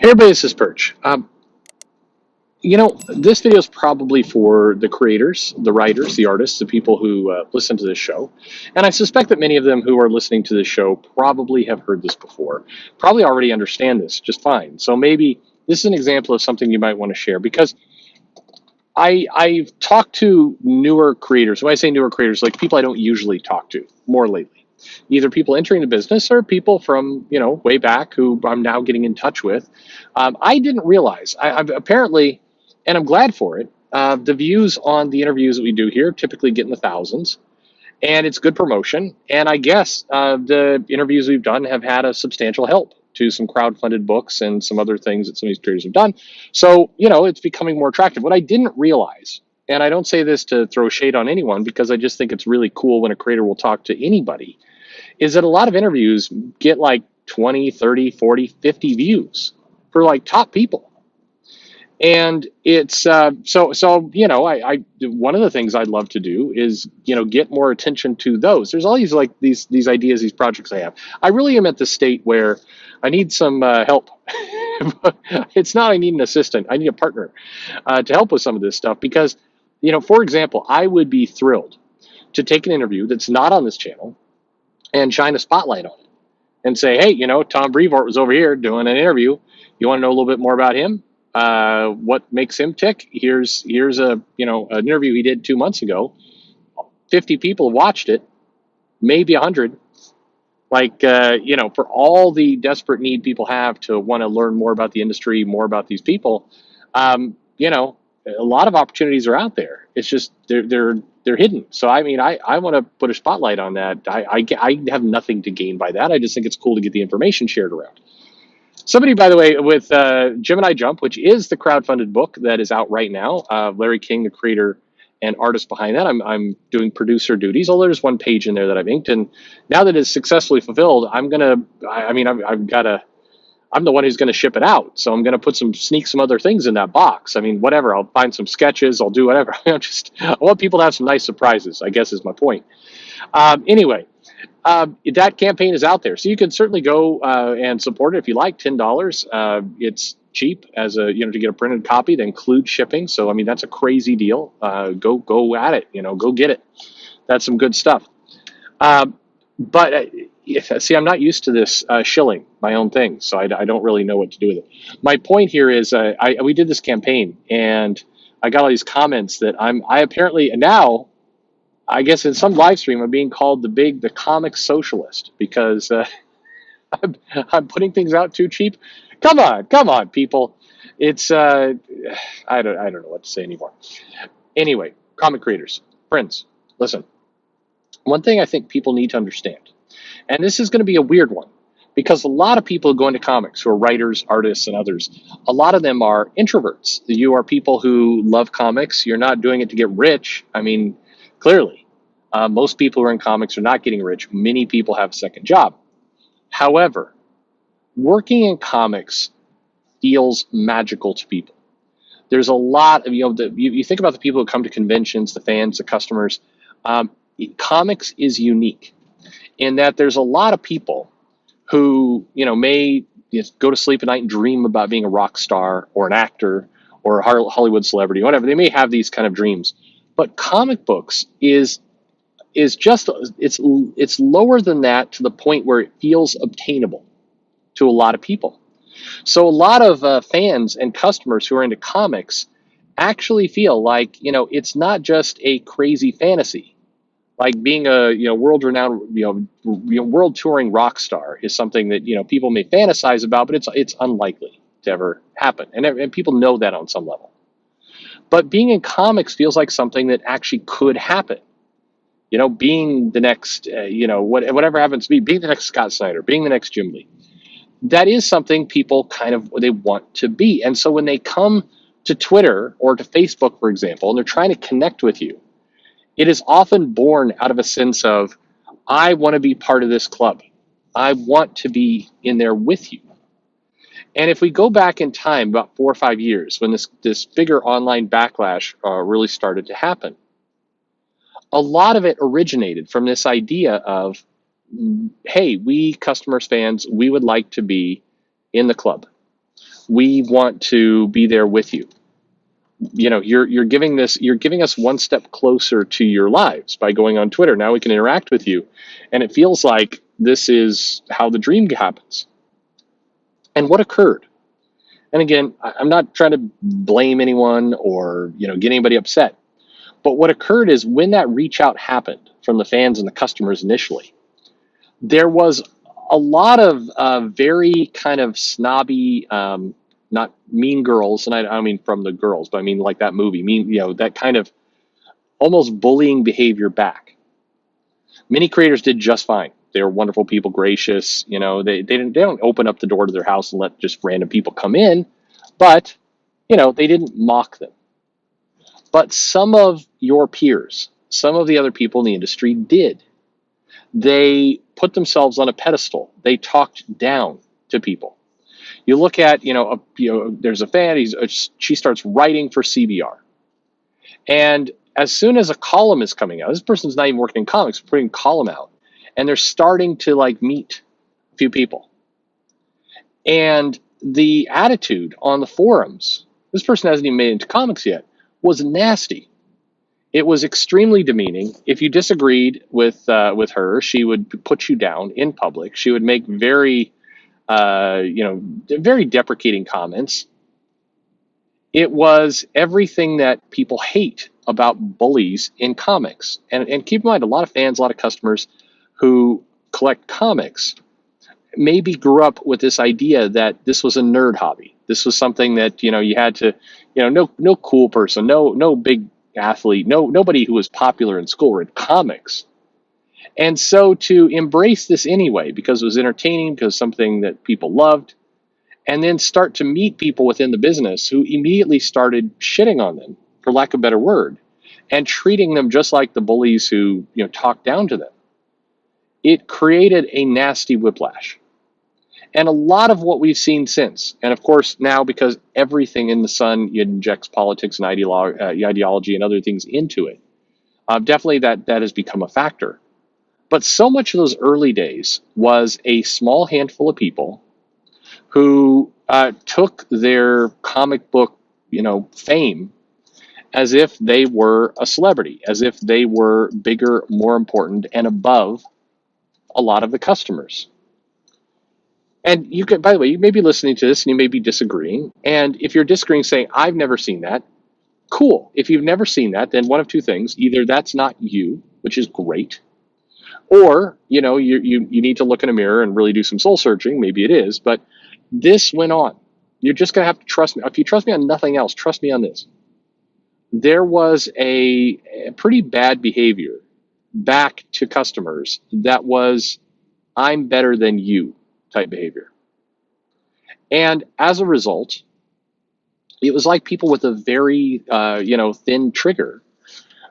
Hey everybody, this is Perch. This video is probably for the creators, the writers, the artists, the people who listen to this show. And I suspect that many of them who are listening to this show probably have heard this before, probably already understand this just fine. So maybe this is an example of something you might want to share because I've talked to newer creators. When I say newer creators, like people I don't usually talk to more lately, either people entering the business or people from way back who I'm now getting in touch with. I didn't realize I've apparently, and I'm glad for it. The views on the interviews that we do here typically get in the thousands, and it's good promotion. And I guess the interviews we've done have had a substantial help to some crowd-funded books and some other things that some of these creators have done. So, it's becoming more attractive. What I didn't realize, and I don't say this to throw shade on anyone because I just think it's really cool when a creator will talk to anybody, is that a lot of interviews get like 20, 30, 40, 50 views for like top people. And it's I one of the things I'd love to do is get more attention to those. There's all these like these ideas, these projects I have. I really am at the state where I need some help. It's not I need an assistant, I need a partner to help with some of this stuff because for example, I would be thrilled to take an interview that's not on this channel and shine a spotlight on it and say, hey, Tom Brevoort was over here doing an interview. You want to know a little bit more about him? What makes him tick? Here's a an interview he did 2 months ago. 50 people watched it, maybe 100. Like for all the desperate need people have to want to learn more about the industry, more about these people, a lot of opportunities are out there. It's just they're hidden. So I mean, I want to put a spotlight on that. I have nothing to gain by that. I just think it's cool to get the information shared around. Somebody, by the way, with Gemini Jump, which is the crowdfunded book that is out right now, Larry King, the creator and artist behind that, I'm doing producer duties. Although there's one page in there that I've inked, and now that it's successfully fulfilled, I'm the one who's gonna ship it out. So I'm gonna sneak some other things in that box. I mean, whatever. I'll find some sketches. I'll do whatever. I want people to have some nice surprises, I guess is my point. Anyway. That campaign is out there, so you can certainly go and support it if you like. $10. It's cheap as to get a printed copy that includes shipping. So I mean that's a crazy deal. Go at it. Go get it. That's some good stuff. But see, I'm not used to this shilling my own thing, so I don't really know what to do with it. My point here is we did this campaign, and I got all these comments that I apparently now. I guess in some live stream, I'm being called the comic socialist because I'm putting things out too cheap. Come on, people. It's I don't know what to say anymore. Anyway, comic creators, friends, listen. One thing I think people need to understand, and this is going to be a weird one, because a lot of people who go into comics who are writers, artists, and others, a lot of them are introverts. You are people who love comics. You're not doing it to get rich. I mean, clearly, most people who are in comics are not getting rich. Many people have a second job. However, working in comics feels magical to people. There's a lot of, you think about the people who come to conventions, the fans, the customers. Comics is unique in that there's a lot of people who, may go to sleep at night and dream about being a rock star or an actor or a Hollywood celebrity, whatever. They may have these kind of dreams. But comic books is just it's lower than that to the point where it feels obtainable to a lot of people. So a lot of fans and customers who are into comics actually feel like it's not just a crazy fantasy. Like being a world-renowned world touring rock star is something that people may fantasize about, but it's unlikely to ever happen, and people know that on some level. But being in comics feels like something that actually could happen. Being the next, whatever happens to be, being the next Scott Snyder, being the next Jim Lee. That is something people they want to be. And so when they come to Twitter or to Facebook, for example, and they're trying to connect with you, it is often born out of a sense of, I want to be part of this club. I want to be in there with you. And if we go back in time about 4 or 5 years, when this bigger online backlash really started to happen, a lot of it originated from this idea of, hey, we customers, fans, we would like to be in the club. We want to be there with you. You're giving us one step closer to your lives by going on Twitter. Now we can interact with you, and it feels like this is how the dream happens. And what occurred? And again, I'm not trying to blame anyone or get anybody upset. But what occurred is when that reach out happened from the fans and the customers initially, there was a lot of very kind of snobby, not mean girls, and I don't mean from the girls, but I mean like that movie, that kind of almost bullying behavior back. Many creators did just fine. They were wonderful people, gracious. They don't open up the door to their house and let just random people come in, but they didn't mock them. But some of your peers, some of the other people in the industry did. They put themselves on a pedestal. They talked down to people. You look at, there's a fan. She starts writing for CBR, and as soon as a column is coming out, this person's not even working in comics, putting a column out, and they're starting to meet a few people, and the attitude on the forums. This person hasn't even made it into comics yet. Was nasty. It was extremely demeaning. If you disagreed with her, she would put you down in public. She would make very deprecating comments. It was everything that people hate about bullies in comics. And keep in mind, a lot of fans, a lot of customers who collect comics maybe grew up with this idea that this was a nerd hobby. This was something that you had to, no cool person, no big athlete, nobody who was popular in school read comics. And so to embrace this anyway, because it was entertaining, because something that people loved, and then start to meet people within the business who immediately started shitting on them, for lack of a better word, and treating them just like the bullies who talked down to them. It created a nasty whiplash. And a lot of what we've seen since, and of course now because everything in the Sun injects politics and ideology and other things into it, definitely that has become a factor. But so much of those early days was a small handful of people who took their comic book, fame as if they were a celebrity, as if they were bigger, more important, and above a lot of the customers. And you could, by the way, you may be listening to this and you may be disagreeing. And if you're disagreeing, saying, I've never seen that, cool. If you've never seen that, then one of two things. Either that's not you, which is great, or, you need to look in a mirror and really do some soul searching. Maybe it is, but this went on. You're just going to have to trust me. If you trust me on nothing else, trust me on this. There was a pretty bad behavior back to customers that was, I'm better than you type behavior. And as a result, it was like people with a very, thin trigger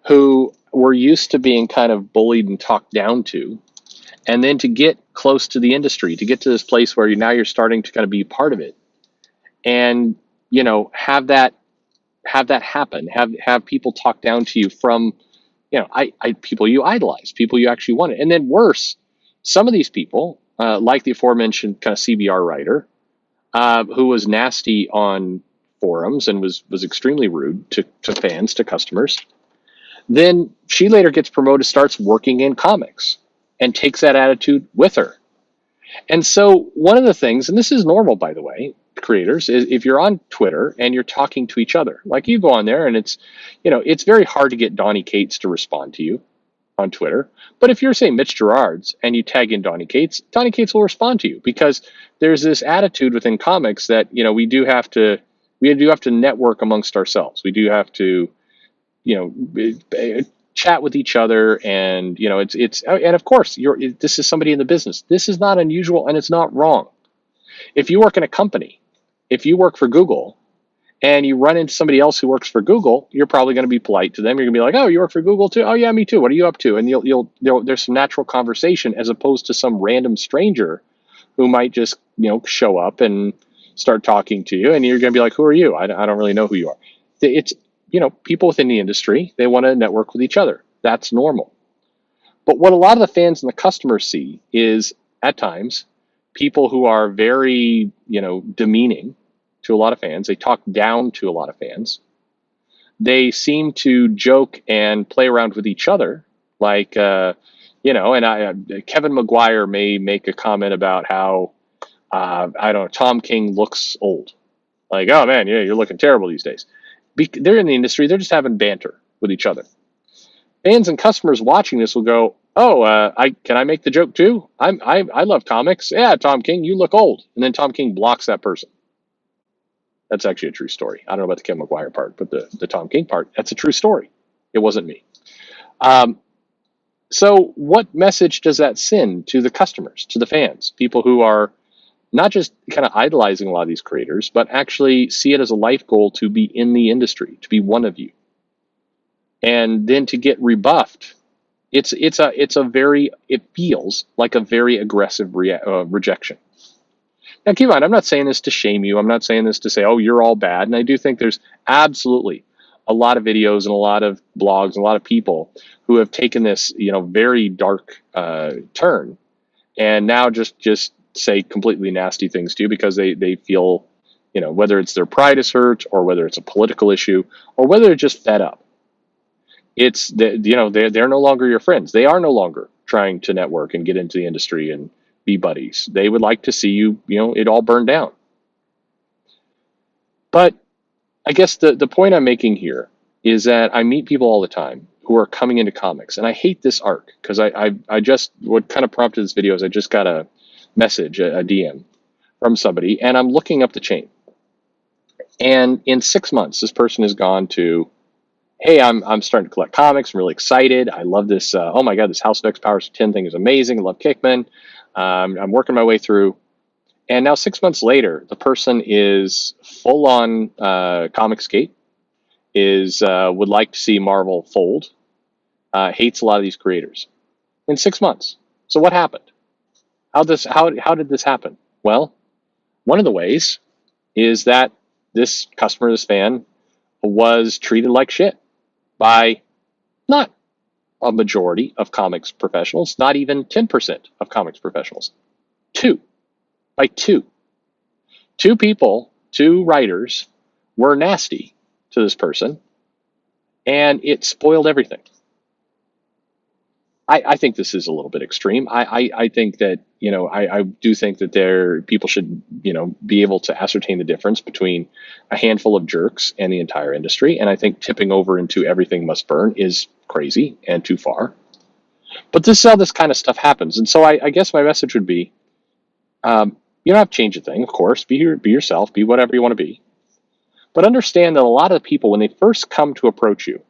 who were used to being kind of bullied and talked down to. And then to get close to the industry, to get to this place where you're starting to kind of be part of it, and have that happen, have people talk down to you from people you idolize, people you actually wanted, and then worse, some of these people, like the aforementioned kind of CBR writer, who was nasty on forums and was extremely rude to fans, to customers. Then she later gets promoted, starts working in comics, and takes that attitude with her. And so one of the things, and this is normal, by the way, creators, is if you're on Twitter and you're talking to each other, like you go on there and it's very hard to get Donnie Cates to respond to you on Twitter. But if you're, say, Mitch Gerards and you tag in Donnie Cates will respond to you, because there's this attitude within comics that, we do have to network amongst ourselves. We do have to, chat with each other, and and of course this is somebody in the business. This is not unusual, and it's not wrong. If you work in a company, if you work for Google and you run into somebody else who works for Google, you're probably going to be polite to them. You're going to be like, oh, you work for Google too? Oh yeah, me too. What are you up to? And there's some natural conversation, as opposed to some random stranger who might just show up and start talking to you, and you're going to be like, who are you? I don't really know who you are. It's people within the industry, they want to network with each other. That's normal. But what a lot of the fans and the customers see is, at times, people who are very, demeaning to a lot of fans. They talk down to a lot of fans. They seem to joke and play around with each other, like Kevin McGuire may make a comment about how I don't know, Tom King looks old. Like, oh man, yeah, you're looking terrible these days. They're in the industry; they're just having banter with each other. Fans and customers watching this will go, "Oh, can I make the joke too? I love comics. Yeah, Tom King, you look old." And then Tom King blocks that person. That's actually a true story. I don't know about the Kevin McGuire part, but the Tom King part, that's a true story. It wasn't me. Um, so, what message does that send to the customers, to the fans, people who are not just kind of idolizing a lot of these creators, but actually see it as a life goal to be in the industry, to be one of you, and then to get rebuffed? It feels like a very aggressive rejection. Now, keep in mind, I'm not saying this to shame you. I'm not saying this to say, oh, you're all bad. And I do think there's absolutely a lot of videos and a lot of blogs and a lot of people who have taken this, very dark turn and now just say completely nasty things to you because they feel, whether it's their pride is hurt or whether it's a political issue or whether they're just fed up. It's they're no longer your friends. They are no longer trying to network and get into the industry and be buddies. They would like to see you, it all burned down. But I guess the point I'm making here is that I meet people all the time who are coming into comics, and I hate this arc because I just, what kind of prompted this video is I just got a message, a DM from somebody, and I'm looking up the chain. And in 6 months, this person has gone to, hey, I'm starting to collect comics. I'm really excited. I love this. Oh my God, this House of X Powers 10 thing is amazing. I love Kickman. I'm working my way through. And now 6 months later, the person is full on Comicsgate, would like to see Marvel fold, hates a lot of these creators in 6 months. So what happened? How did this happen? Well, one of the ways is that this customer, this fan, was treated like shit by not a majority of comics professionals, not even 10% of comics professionals. Two people, two writers were nasty to this person, and it spoiled everything. I think this is a little bit extreme. I think that, I do think that people should, be able to ascertain the difference between a handful of jerks and the entire industry. And I think tipping over into everything must burn is crazy and too far. But this is how this kind of stuff happens. And so I guess my message would be, you don't have to change a thing, of course. Be yourself, be whatever you want to be. But understand that a lot of the people, when they first come to approach you,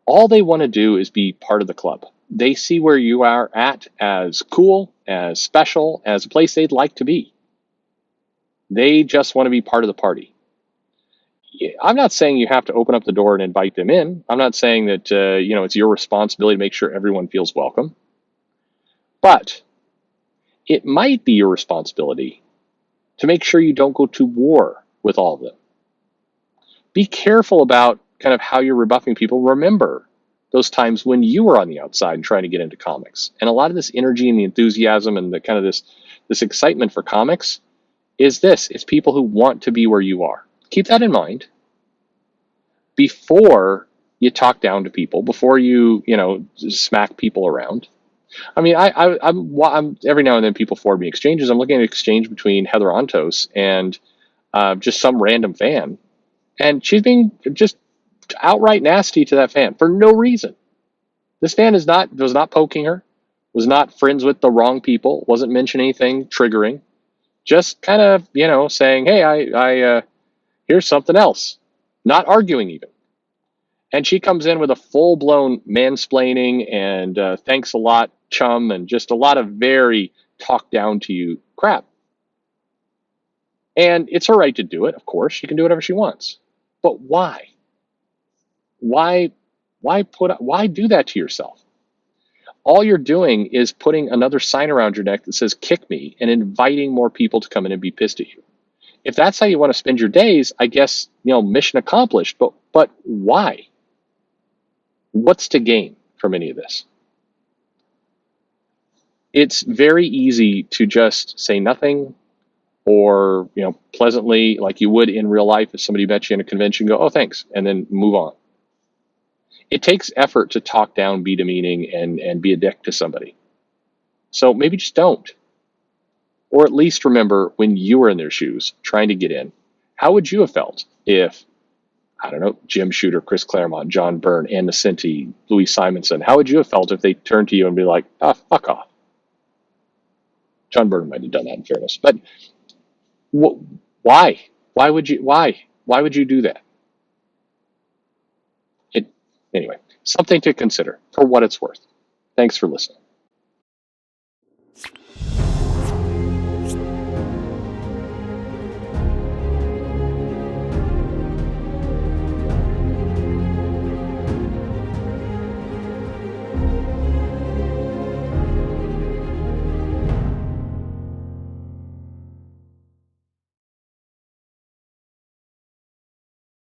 all they want to do is be part of the club. They see where you are at as cool, as special, as a place they'd like to be. They just want to be part of the party. I'm not saying you have to open up the door and invite them in. I'm not saying that, it's your responsibility to make sure everyone feels welcome. But it might be your responsibility to make sure you don't go to war with all of them. Be careful about kind of how you're rebuffing people. Remember those times when you were on the outside and trying to get into comics. And a lot of this energy and the enthusiasm and the kind of this excitement for comics it's people who want to be where you are. Keep that in mind before you talk down to people, before you, smack people around. I mean, I'm every now and then people forward me exchanges. I'm looking at an exchange between Heather Ontos and just some random fan. And she's being just outright nasty to that fan for no reason. This fan was not poking her, was not friends with the wrong people, wasn't mentioning anything triggering, just kind of, saying, hey, I here's something else, not arguing even. And she comes in with a full-blown mansplaining and thanks a lot, chum, and just a lot of very talk down to you crap. And it's her right to do it, of course. She can do whatever she wants. But why? Why do that to yourself? All you're doing is putting another sign around your neck that says kick me and inviting more people to come in and be pissed at you. If that's how you want to spend your days, I guess, mission accomplished. But why? What's to gain from any of this? It's very easy to just say nothing or pleasantly, like you would in real life if somebody met you in a convention, go, oh, thanks, and then move on. It takes effort to talk down, be demeaning, and be a dick to somebody. So maybe just don't. Or at least remember when you were in their shoes trying to get in, how would you have felt if, I don't know, Jim Shooter, Chris Claremont, John Byrne, Ann Nesenti, Louis Simonson, how would you have felt if they turned to you and be like, fuck off? John Byrne might have done that, in fairness. But why? Why would you do that? It, anyway, something to consider for what it's worth. Thanks for listening.